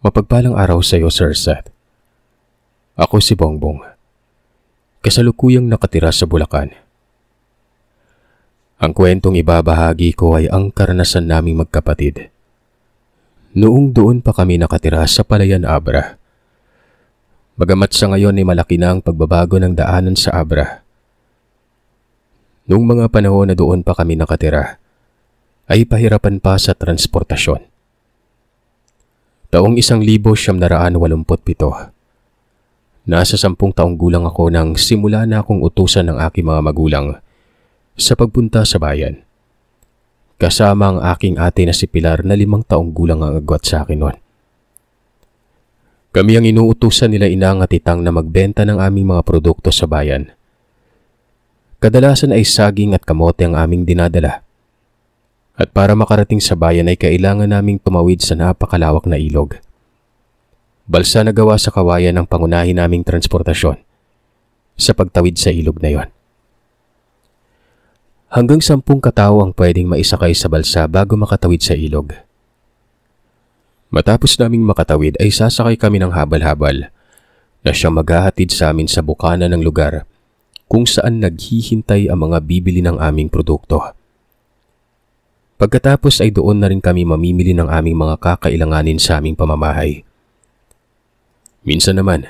Mapagpalang araw sa iyo, Sir Seth. Ako si Bongbong. Kasalukuyang nakatira sa Bulacan. Ang kwentong ibabahagi ko ay ang karanasan naming magkapatid. Noong doon pa kami nakatira sa Palayan, Abra. Bagamat sa ngayon ay malaki na ang pagbabago ng daanan sa Abra. Noong mga panahon na doon pa kami nakatira, ay pahirapan pa sa transportasyon. Taong 1987, nasa 10 taong gulang ako nang simula na akong utusan ng aking mga magulang sa pagpunta sa bayan. Kasama ang aking ate na si Pilar na 5 taong gulang ang agwat sa akin noon. Kami ang inuutusan nila inang at itang na magbenta ng aming mga produkto sa bayan. Kadalasan ay saging at kamote ang aming dinadala. At para makarating sa bayan ay kailangan naming tumawid sa napakalawak na ilog. Balsa na gawa sa kawayan ang pangunahin naming transportasyon sa pagtawid sa ilog na yon. Hanggang 10 katao ang pwedeng maisakay sa balsa bago makatawid sa ilog. Matapos naming makatawid ay sasakay kami ng habal-habal na siyang maghahatid sa amin sa bukana ng lugar kung saan naghihintay ang mga bibili ng aming produkto. Pagkatapos ay doon na rin kami mamimili ng aming mga kakailanganin sa aming pamamahay. Minsan naman,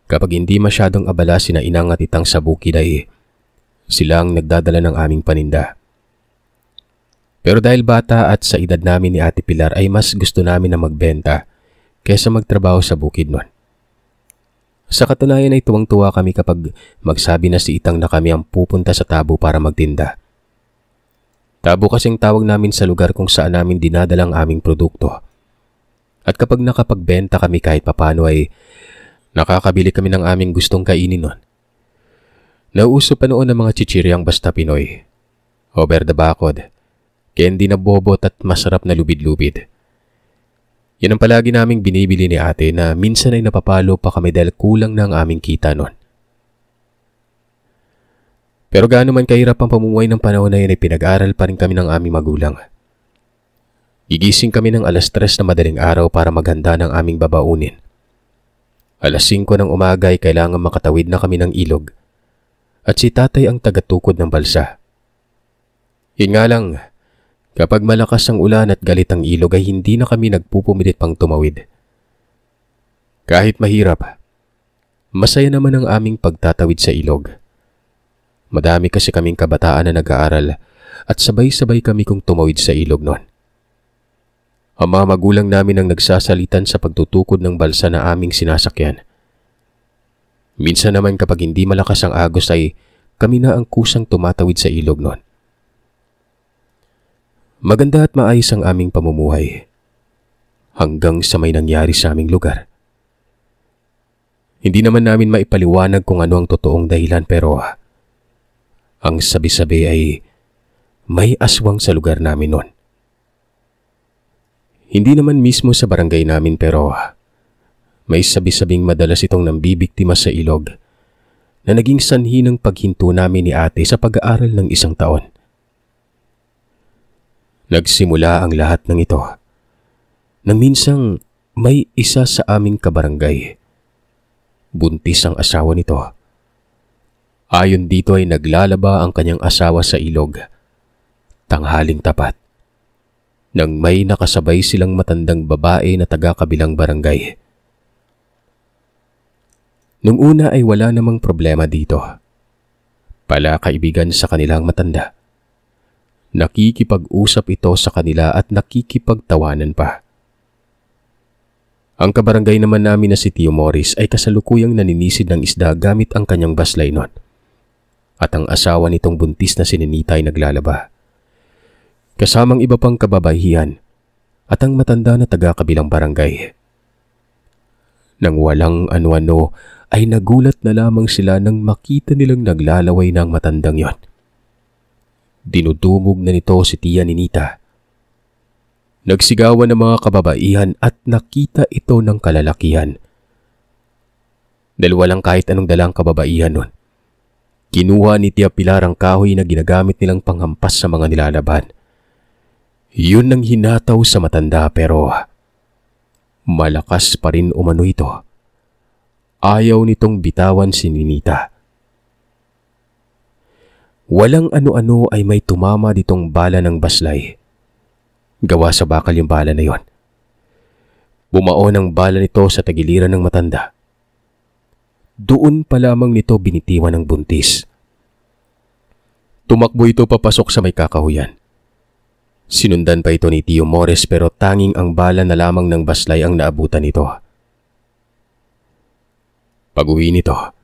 kapag hindi masyadong abala sina inang at itang sa bukid ay silang nagdadala ng aming paninda. Pero dahil bata at sa edad namin ni Ate Pilar ay mas gusto namin na magbenta kaysa magtrabaho sa bukid nun. Sa katunayan ay tuwang-tuwa kami kapag magsabi na si Itang na kami ang pupunta sa Tabo para magtinda. Tabo kasing tawag namin sa lugar kung saan namin dinadala ang aming produkto. At kapag nakapagbenta kami kahit papano ay nakakabili kami ng aming gustong kainin nun. Nauso pa noon ang mga chichiryang basta Pinoy. Over the bakod, candy na bobot at masarap na lubid-lubid. Yan ang palagi naming binibili ni ate na minsan ay napapalo pa kami dahil kulang na ang aming kita nun. Pero gaano man kahirap ang pamumuhay ng panahon na yun ay pinag-aral pa rin kami ng aming magulang. Gigising kami ng 3:00 na madaling araw para maghanda ng aming babaunin. 5:00 ng umaga ay kailangan makatawid na kami ng ilog at si tatay ang tagatukod ng balsa. Yun nga lang, kapag malakas ang ulan at galit ang ilog ay hindi na kami nagpupumilit pang tumawid. Kahit mahirap, masaya naman ang aming pagtatawid sa ilog. Madami kasi kaming kabataan na nag-aaral at sabay-sabay kami kung tumawid sa ilog noon. Ang mga magulang namin ang nagsasalitan sa pagtutukod ng balsa na aming sinasakyan. Minsan naman kapag hindi malakas ang agos ay kami na ang kusang tumatawid sa ilog noon. Maganda at maayos ang aming pamumuhay hanggang sa may nangyari sa aming lugar. Hindi naman namin maipaliwanag kung ano ang totoong dahilan pero ang sabi-sabi ay may aswang sa lugar namin noon. Hindi naman mismo sa barangay namin pero may sabi-sabing madalas itong nambibiktima sa ilog na naging sanhi ng paghinto namin ni ate sa pag-aaral ng 1 taon. Nagsimula ang lahat ng ito nang minsang may isa sa aming kabarangay. Buntis ang asawa nito. Ayon dito ay naglalaba ang kanyang asawa sa ilog. Tanghaling tapat. Nang may nakasabay silang matandang babae na taga-kabilang barangay. Nung una ay wala namang problema dito. Palakaibigan sa kanilang matanda. Nakikipag-usap ito sa kanila at nakikipagtawanan pa. Ang kabarangay naman namin na si Tio Morris ay kasalukuyang naninisid ng isda gamit ang kanyang baslay nun. At ang asawa nitong buntis na si Ninita ay naglalaba. Kasamang iba pang kababaihan at ang matanda na taga-kabilang barangay. Nang walang ano-ano ay nagulat na lamang sila nang makita nilang naglalaway ng matandang yon. Dinudumog na nito si Tia Ninita. Nagsigawan ng mga kababaihan at nakita ito ng kalalakihan. Dahil walang kahit anong dalang kababaihan nun. Kinuha ni Tia Pilar ang kahoy na ginagamit nilang panghampas sa mga nilalaban. Yun ang hinataw sa matanda pero Malakas pa rin umano ito. Ayaw nitong bitawan si Ninita. Walang ano-ano ay may tumama ditong bala ng baslay. Gawa sa bakal yung bala na yon. Bumaon ang bala nito sa tagiliran ng matanda. Doon pa lamang nito binitiwan ng buntis. Tumakbo ito papasok sa may kakahuyan. Sinundan pa ito ni Tio Morris pero tanging ang bala na lamang ng baslay ang naabutan nito. Pag-uwi nito,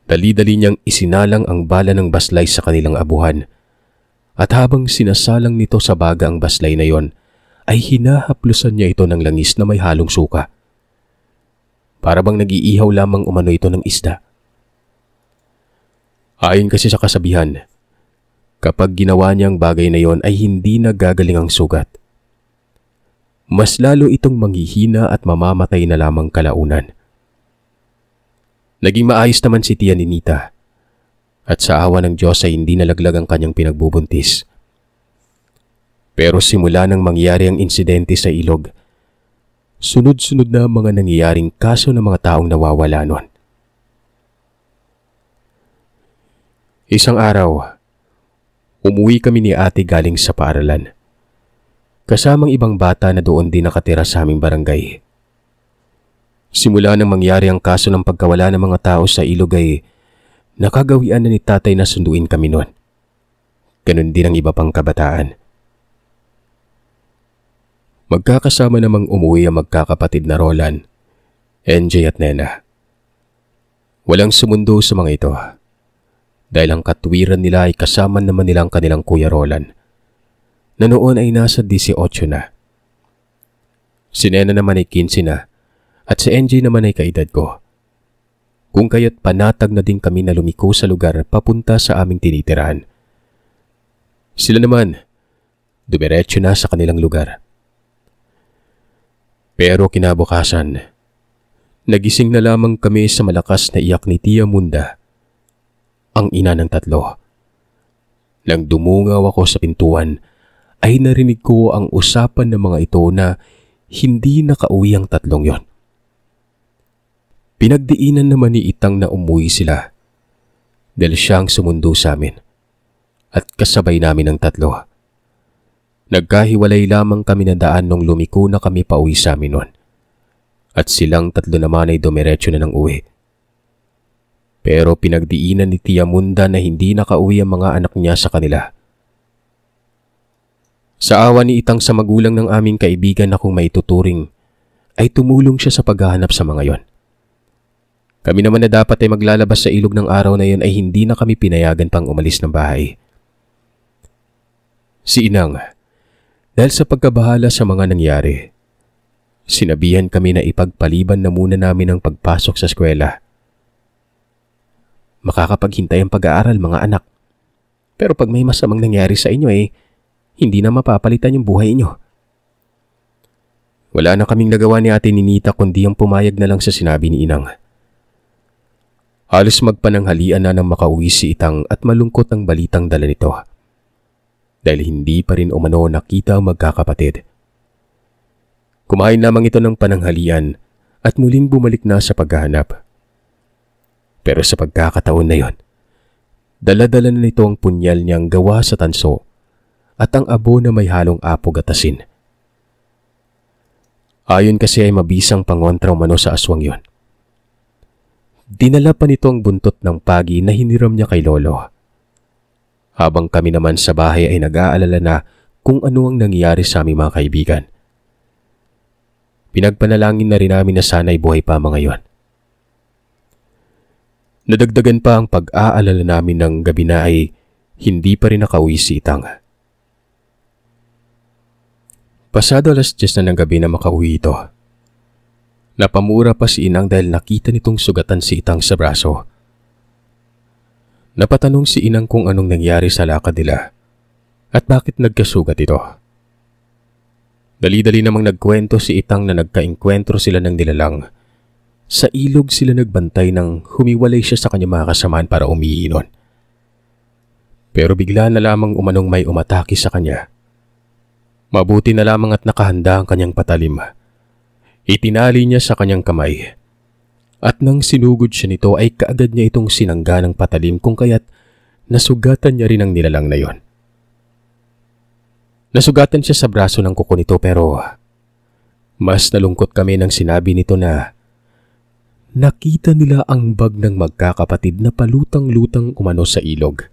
dali-dali niyang isinalang ang bala ng baslay sa kanilang abuhan at habang sinasalang nito sa baga ang baslay na yon, ay hinahaplusan niya ito ng langis na may halong suka. Para bang nag-iihaw lamang umano ito ng isda. Ayon kasi sa kasabihan, kapag ginawa niya ang bagay na yon ay hindi nagagaling ang sugat. Mas lalo itong manghihina at mamamatay na lamang kalaunan. Naging maayos naman si Tia Ninita at sa awa ng Diyos ay hindi nalaglag ang kanyang pinagbubuntis. Pero simula nang mangyari ang insidente sa ilog, sunod-sunod na mga nangyayaring kaso ng mga taong nawawala nun. Isang araw, umuwi kami ni ate galing sa paaralan. Kasamang ibang bata na doon din nakatira sa aming barangay. Simula nang mangyari ang kaso ng pagkawala ng mga tao sa ilog ay nakagawian na ni tatay na sunduin kami noon. Ganon din ang iba pang kabataan. Magkakasama namang umuwi ang magkakapatid na Roland, NJ at Nena. Walang sumundo sa mga ito dahil ang katwiran nila ay kasama naman nilang kanilang Kuya Roland na noon ay nasa 18 na. Si Nena naman ay 15 na at si NJ naman ay kaedad ko. Kung kaya't panatag na din kami na lumiko sa lugar papunta sa aming tinitirahan. Sila naman, dumiretso na sa kanilang lugar. Pero kinabukasan, nagising na lamang kami sa malakas na iyak ni Tia Munda, ang ina ng tatlo. Nang dumungaw ako sa pintuan, ay narinig ko ang usapan ng mga ito na hindi nakauwi ang tatlong yon. Pinagdiinan naman ni Itang na umuwi sila dahil siyang sumundo sa amin at kasabay namin ang tatlo. Nagkahiwalay lamang kami na daan nung lumiko na kami pauwi sa amin nun at silang tatlo naman ay dumiretso na ng uwi. Pero pinagdiinan ni Tia Munda na hindi nakauwi ang mga anak niya sa kanila. Sa awa ni Itang sa magulang ng aming kaibigan na kung maituturing, ay tumulong siya sa paghahanap sa mga yon. Kami naman na dapat ay maglalabas sa ilog ng araw na yon ay hindi na kami pinayagan pang umalis ng bahay. Si Inang, dahil sa pagkabahala sa mga nangyari, sinabihan kami na ipagpaliban na muna namin ang pagpasok sa eskwela. Makakapaghintay ang pag-aaral mga anak. Pero pag may masamang nangyari sa inyo hindi na mapapalitan yung buhay inyo. Wala na kaming nagawa ni Ate Ninita kundi ang pumayag na lang sa sinabi ni Inang. Halos magpananghalian na nang makauwi si Itang at malungkot ang balitang dala nito. Dahil hindi pa rin umano nakita ang magkakapatid. Kumain lamang ito ng pananghalian at muling bumalik na sa paghahanap. Pero sa pagkakataon na yon, dala-dala na nito ang punyal niyang gawa sa tanso at ang abo na may halong apog at asin. Ayon kasi ay mabisang pangontra umano sa aswang yon. Dinala pa nito ang buntot ng pagi na hiniram niya kay Lolo. Habang kami naman sa bahay ay nag-aalala na kung ano ang nangyari sa aming mga kaibigan. Pinagpanalangin na rin namin na sana'y buhay pa mga yon. Nadagdagan pa ang pag-aalala namin ng gabi na ay hindi pa rin nakauwi si Itang. Pasado 10:00 na ng gabi na makauwi ito. Napamura pa si Inang dahil nakita nitong sugatan si Itang sa braso. Napatanong si Inang kung anong nangyari sa lakad nila at bakit nagkasugat ito. Dali-dali namang nagkwento si Itang na nagkaengkwentro sila ng nilalang. Sa ilog sila nagbantay nang humiwalay siya sa kanyang mga kasamaan para umiinon. Pero bigla na lamang umanong may umatake sa kanya. Mabuti na lamang at nakahanda ang kanyang patalim. Itinali niya sa kanyang kamay at nang sinugod siya nito ay kaagad niya itong sinangga ng patalim kung kaya't nasugatan niya rin ang nilalang na yon. Nasugatan siya sa braso ng kuko nito pero mas nalungkot kami nang sinabi nito na nakita nila ang bag ng magkakapatid na palutang-lutang umano sa ilog.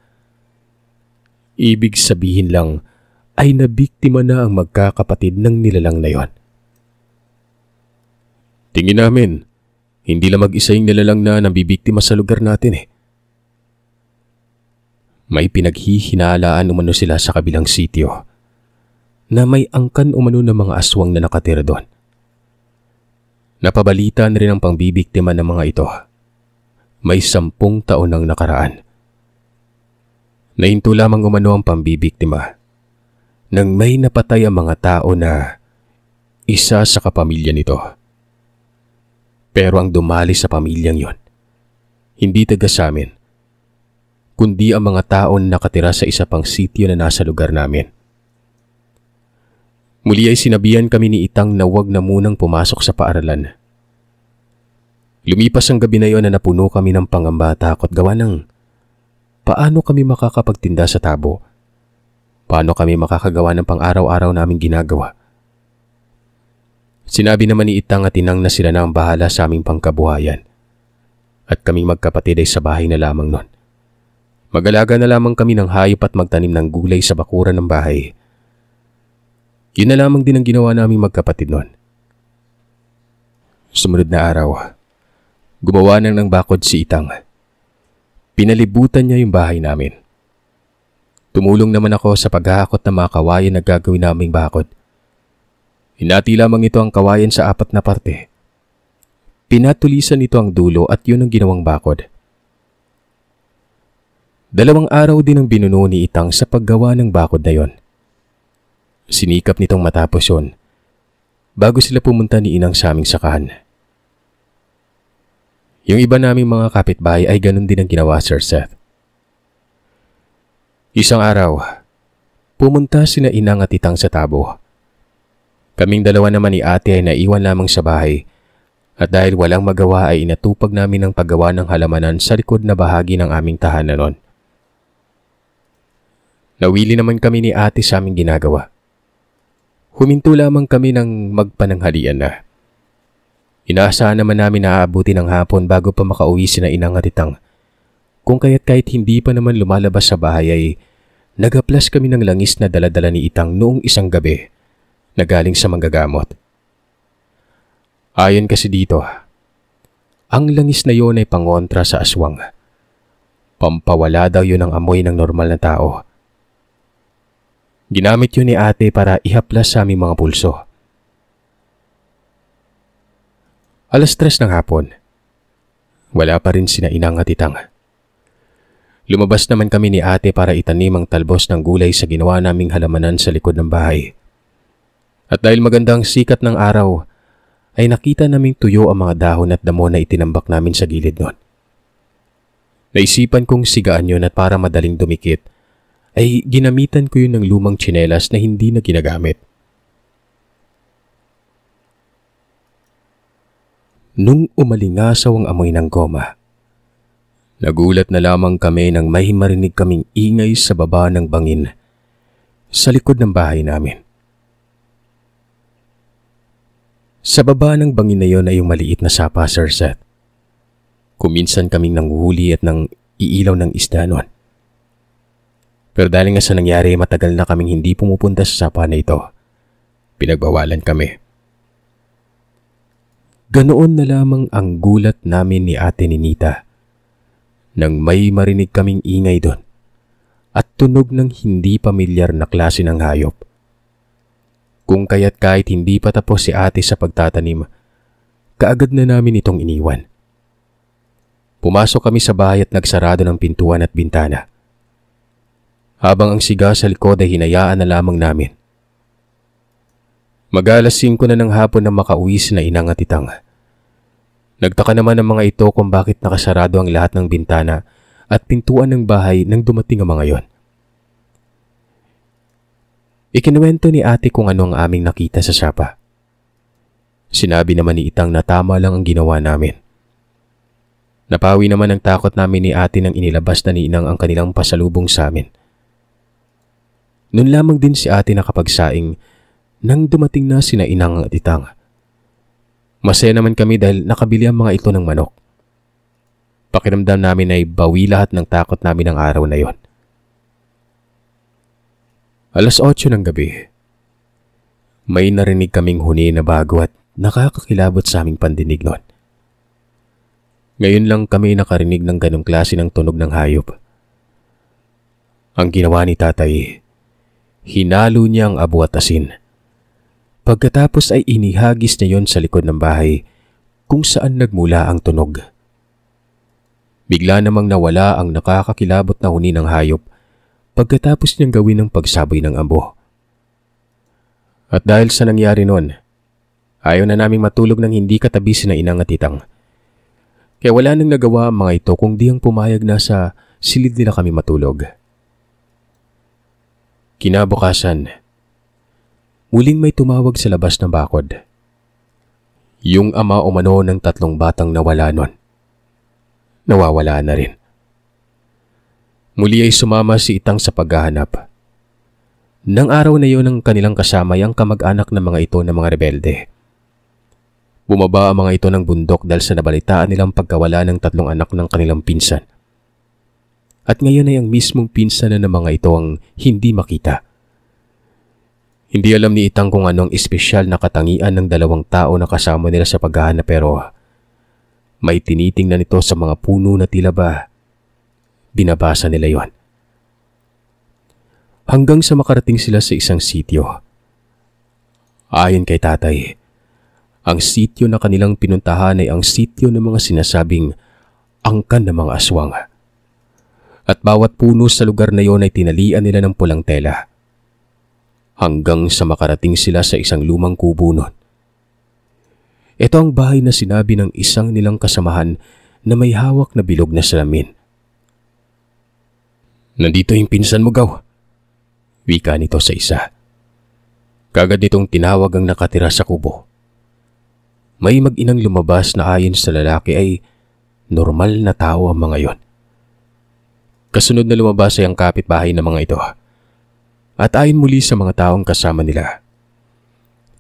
Ibig sabihin lang ay nabiktima na ang magkakapatid ng nilalang na yon. Tingin namin, hindi lang mag-isa yung nilalang na nabibiktima sa lugar natin eh. May pinaghihinalaan umano sila sa kabilang sitio na may angkan umano ng mga aswang na nakatira doon. Napabalita na rin ang pangbibiktima ng mga ito. May 10 taon nang nakaraan. Nahinto lamang umano ang pambibiktima nang may napatay ang mga tao na isa sa kapamilya nito. Pero ang dumali sa pamilyang yon, hindi taga sa amin, kundi ang mga tao na nakatira sa isa pang sitio na nasa lugar namin. Muli ay sinabihan kami ni Itang na huwag na munang pumasok sa paaralan. Lumipas ang gabi na yon na napuno kami ng pangamba at takot gawa ng paano kami makakapagtinda sa tabo? Paano kami makakagawa ng pang-araw-araw naming ginagawa? Sinabi naman ni Itang at Inang na sila na ang bahala sa aming pangkabuhayan at kaming magkapatid ay sa bahay na lamang nun. Mag-alaga na lamang kami ng hayop at magtanim ng gulay sa bakuran ng bahay. Yun na lamang din ang ginawa naming magkapatid nun. Sumunod na araw, gumawa ng bakod si Itang. Pinalibutan niya yung bahay namin. Tumulong naman ako sa paghahakot ng mga kawayan na gagawin naming bakod. Hinati lamang ito ang kawayan sa 4 na parte. Pinatulisan nito ang dulo at yun ang ginawang bakod. 2 araw din ang binuno ni Itang sa paggawa ng bakod na yon. Sinikap nitong matapos yon bago sila pumunta ni Inang sa aming sakahan. Yung iba naming mga kapitbahay ay ganun din ang ginawa, Sir Seth. Isang araw, pumunta sina Inang at Itang sa tabo. Kaming dalawa naman ni ate ay naiwan lamang sa bahay at dahil walang magawa ay inatupag namin ang paggawa ng halamanan sa likod na bahagi ng aming tahanan noon. Nawili naman kami ni ate sa aming ginagawa. Huminto lamang kami ng magpananghalian na. Inaasahan naman namin na aabuti ng hapon bago pa makauwi sina Inang at Itang. Kung kaya't kahit hindi pa naman lumalabas sa bahay ay nagaplas kami ng langis na daladala ni Itang noong isang gabi na galing sa manggagamot. Ayon kasi dito, ang langis na yon ay pangontra sa aswang. Pampawala daw yun ng amoy ng normal na tao. Ginamit yun ni ate para ihaplas sa aming mga pulso. 3:00 ng hapon. Wala pa rin sina Inang at Itang. Lumabas naman kami ni ate para itanim ang talbos ng gulay sa ginawa naming halamanan sa likod ng bahay. At dahil magandang sikat ng araw, ay nakita naming tuyo ang mga dahon at damo na itinambak namin sa gilid nun. Naisipan kong sigaan yun at para madaling dumikit, ay ginamitan ko yun ng lumang tsinelas na hindi na ginagamit. Nung umalingasaw ang amoy ng goma, nagulat na lamang kami nang may marinig kaming ingay sa baba ng bangin sa likod ng bahay namin. Sa baba ng bangin na yon ay yung maliit na sapa, Sir Seth. Kuminsan kaming nanguhuli at nang iilaw ng isda noon. Pero dahil nga sa nangyari, matagal na kaming hindi pumupunta sa sapa na ito. Pinagbawalan kami. Ganoon na lamang ang gulat namin ni Ate Ninita nang may marinig kaming ingay doon at tunog ng hindi pamilyar na klase ng hayop. Kung kaya't kahit hindi pa tapos si ate sa pagtatanim, kaagad na namin itong iniwan. Pumasok kami sa bahay at nagsarado ng pintuan at bintana. Habang ang siga sa likod ay hinayaan na lamang namin. Mag-alas 5 na ng hapon na makauwi sina Inang at Itang. Nagtaka naman ang mga ito kung bakit nakasarado ang lahat ng bintana at pintuan ng bahay nang dumating ang mga yon. Ikinuwento ni ate kung ano ang aming nakita sa sapa. Sinabi naman ni Itang na tama lang ang ginawa namin. Napawi naman ang takot namin ni ate nang inilabas na ni Inang ang kanilang pasalubong sa amin. Noon lamang din si ate nakapagsaing nang dumating na sina Inang at Itang. Masaya naman kami dahil nakabili ang mga ito ng manok. Pakiramdam namin ay bawi lahat ng takot namin ng araw na yon. 8:00 ng gabi. May narinig kaming huni na bago at nakakakilabot sa aming pandinig noon. Ngayon lang kami nakarinig ng ganong klase ng tunog ng hayop. Ang ginawa ni tatay, hinalo niya ang abo at asin. Pagkatapos ay inihagis niya yon sa likod ng bahay kung saan nagmula ang tunog. Bigla namang nawala ang nakakakilabot na huni ng hayop pagkatapos niyang gawin ang pagsaboy ng abo. At dahil sa nangyari noon, ayaw na naming matulog ng hindi katabi sina Inang at Itang. Kaya wala nang nagawa ang mga ito kung di ang pumayag na sa silid nila kami matulog. Kinabukasan, muling may tumawag sa labas ng bakod. Yung ama umano ng 3 batang nawala noon. Nawawala na rin. Muli ay sumama si Itang sa paghahanap. Nang araw na yon ang kanilang kasama ay ang kamag-anak ng mga ito na mga rebelde. Bumaba ang mga ito ng bundok dahil sa nabalitaan nilang pagkawala ng 3 anak ng kanilang pinsan. At ngayon ay ang mismong pinsan na ng mga ito ang hindi makita. Hindi alam ni Itang kung anong espesyal na katangian ng 2 tao na kasama nila sa paghahanap pero may tinitingnan ito sa mga puno na tila ba binabasa nila yon. Hanggang sa makarating sila sa isang sitio. Ayon kay tatay, ang sitio na kanilang pinuntahan ay ang sitio ng mga sinasabing angkan ng mga aswang. At bawat puno sa lugar na yon ay tinalian nila ng pulang tela. Hanggang sa makarating sila sa isang lumang kubo nun. Ito ang bahay na sinabi ng isang nilang kasamahan na may hawak na bilog na salamin. "Nandito yung pinsan mo, Gaw," wika nito sa isa. Kagad nitong tinawag ang nakatira sa kubo. May mag-inang lumabas na ayon sa lalaki ay normal na tao ang mga yon. Kasunod na lumabas ay ang kapitbahay ng mga ito. At ayon muli sa mga taong kasama nila,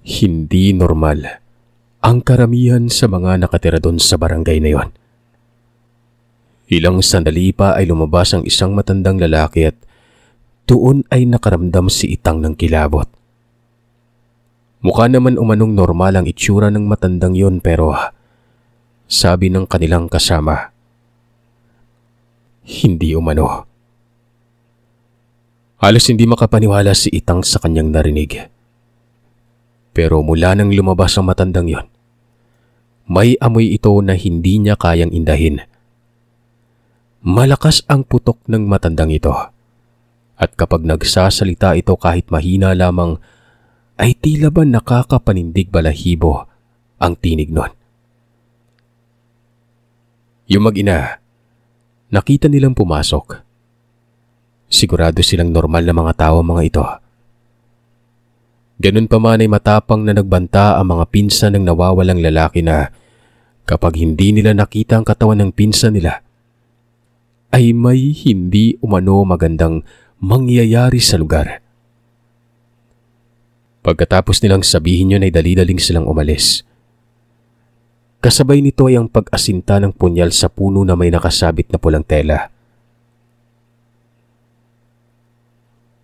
hindi normal ang karamihan sa mga nakatira doon sa barangay na yon. Ilang sandali pa ay lumabas ang isang matandang lalaki at doon ay nakaramdam si Itang ng kilabot. Mukha naman umanong normal ang itsura ng matandang yon pero sabi ng kanilang kasama, hindi umano. Halos hindi makapaniwala si Itang sa kanyang narinig. Pero mula nang lumabas ang matandang yon, may amoy ito na hindi niya kayang indahin. Malakas ang putok ng matandang ito. At kapag nagsasalita ito kahit mahina lamang, ay tila ba nakakapanindig balahibo ang tinig nun. Yung mag-ina, nakita nilang pumasok. Sigurado silang normal na mga tao mga ito. Ganun pa man ay matapang na nagbanta ang mga pinsan ng nawawalang lalaki na kapag hindi nila nakita ang katawan ng pinsan nila, ay may hindi umano magandang mangyayari sa lugar. Pagkatapos nilang sabihin yun ay dali-daling silang umalis. Kasabay nito ay ang pag-asinta ng punyal sa puno na may nakasabit na pulang tela.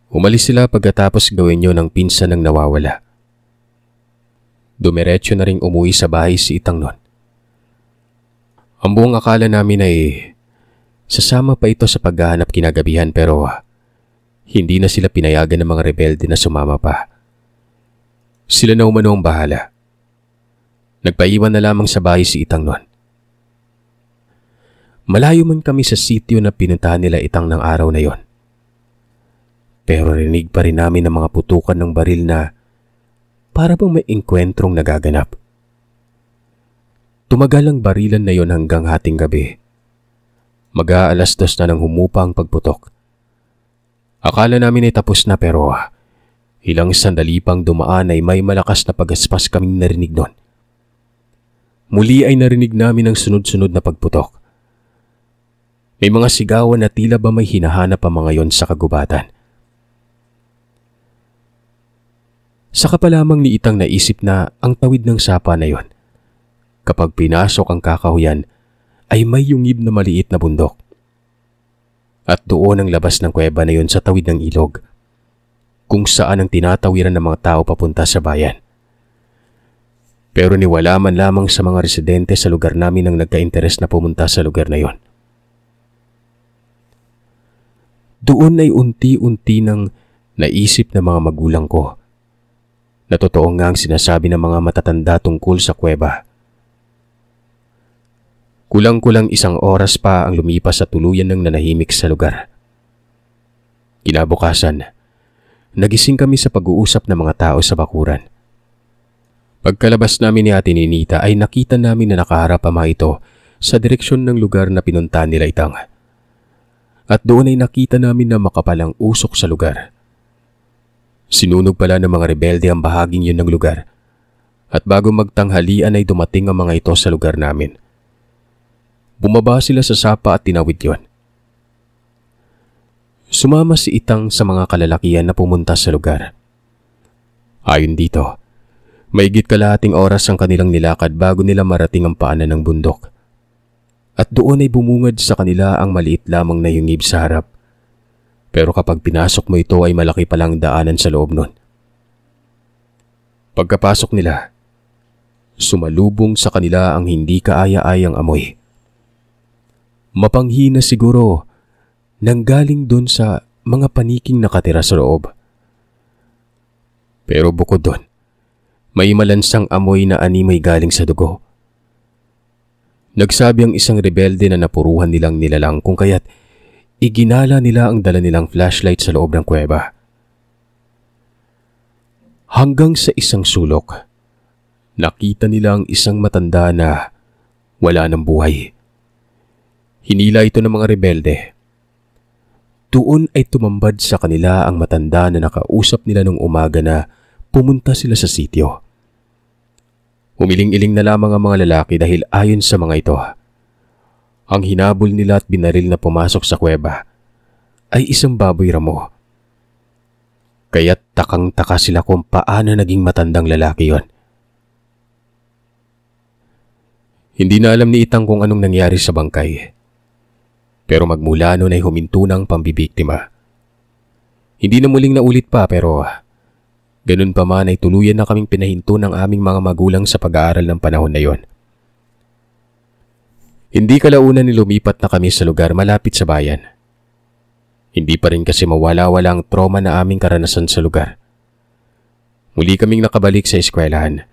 Umalis sila pagkatapos gawin yun ng pinsan ng nawawala. Dumiretso na ring umuwi sa bahay si Itang nun. Ang buong akala namin ay sasama pa ito sa paghahanap kinagabihan pero hindi na sila pinayagan ng mga rebelde na sumama pa. Sila na umano ang bahala. Nagpaiwan na lamang sa bahay si Itang nun. Malayo man kami sa sitio na pinuntahan nila Itang ng araw na yon. Pero rinig pa rin namin ang mga putukan ng baril na para bang may engkwentrong nagaganap. Tumagal ang barilan na yon hanggang hating gabi. Mag-aalas 2 na nang humupa ang pagputok. Akala namin ay tapos na pero ilang sandali pang dumaan ay may malakas na pagaspas kaming narinig nun. muli ay narinig namin ang sunod-sunod na pagputok. May mga sigawan na tila ba may hinahanap ang mga yon sa kagubatan. Saka pa lamang ni Itang naisip na ang tawid ng sapa na yon, kapag pinasok ang kakahuyan, ay may yungib na maliit na bundok. At doon ang labas ng kuweba na yon sa tawid ng ilog, kung saan ang tinatawiran ng mga tao papunta sa bayan. Pero niwala man lamang sa mga residente sa lugar namin ang nagka-interes na pumunta sa lugar na yon. Doon ay unti-unti nang naisip ng mga magulang ko na totoo nga ang sinasabi ng mga matatanda tungkol sa kuweba. Kulang-kulang 1 oras pa ang lumipas sa tuluyan ng nanahimik sa lugar. Kinabukasan, nagising kami sa pag-uusap ng mga tao sa bakuran. Pagkalabas namin ni Ate Ninita ay nakita namin na nakaharap ang mga ito sa direksyon ng lugar na pinuntahan nila Itang. At doon ay nakita namin na makapalang usok sa lugar. Sinunog pala ng mga rebelde ang bahaging yun ng lugar, at bago magtanghalian ay dumating ang mga ito sa lugar namin. Bumaba sila sa sapa at tinawid yon. Sumama si Itang sa mga kalalakihan na pumunta sa lugar. Ayon dito, mahigit kalahating oras ang kanilang nilakad bago nila marating ang paanan ng bundok. At doon ay bumungad sa kanila ang maliit lamang na yungib sa harap. Pero kapag pinasok mo ito ay malaki palang daanan sa loob nun. Pagkapasok nila, sumalubong sa kanila ang hindi kaaya-ayang amoy. Mapanghina siguro, nanggaling dun sa mga paniking nakatira sa loob. Pero bukod dun, may malansang amoy na animoy galing sa dugo. Nagsabi ang isang rebelde na napuruhan nilang nilalang kung kaya't iginala nila ang dala nilang flashlight sa loob ng kuweba. Hanggang sa isang sulok, nakita nila ang isang matanda na wala ng buhay. Hinila ito ng mga rebelde. Doon ay tumambad sa kanila ang matanda na nakausap nila nung umaga na pumunta sila sa sitio. Umiling-iling na lamang ang mga lalaki dahil ayon sa mga ito, ang hinabol nila at binaril na pumasok sa kuweba ay isang baboy ramo. Kaya't takang-taka sila kung paano naging matandang lalaki yon. Hindi na alam ni Itang kung anong nangyari sa bangkay. Pero magmula noon ay huminto ng pambibiktima. Hindi na muling naulit pa pero ganun pa man ay tuluyan na kaming pinahinto ng aming mga magulang sa pag-aaral ng panahon na yon. Hindi kalaunan ni lumipat na kami sa lugar malapit sa bayan. Hindi pa rin kasi mawala-wala ang trauma na aming karanasan sa lugar. Muli kaming nakabalik sa eskwelahan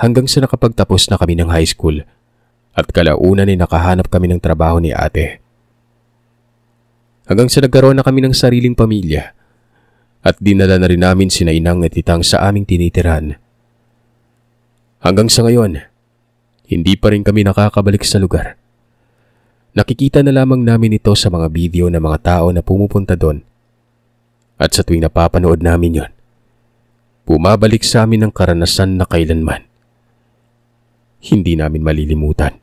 hanggang sa nakapagtapos na kami ng high school at kalaunan ay nakahanap kami ng trabaho ni ate. Hanggang sa nagkaroon na kami ng sariling pamilya at dinala na rin namin sina Inang at Itang sa aming tinitirahan. Hanggang sa ngayon, hindi pa rin kami nakakabalik sa lugar. Nakikita na lamang namin ito sa mga video ng mga tao na pumupunta doon. At sa tuwing napapanood namin yon, bumabalik sa amin ang karanasan na kailanman hindi namin malilimutan.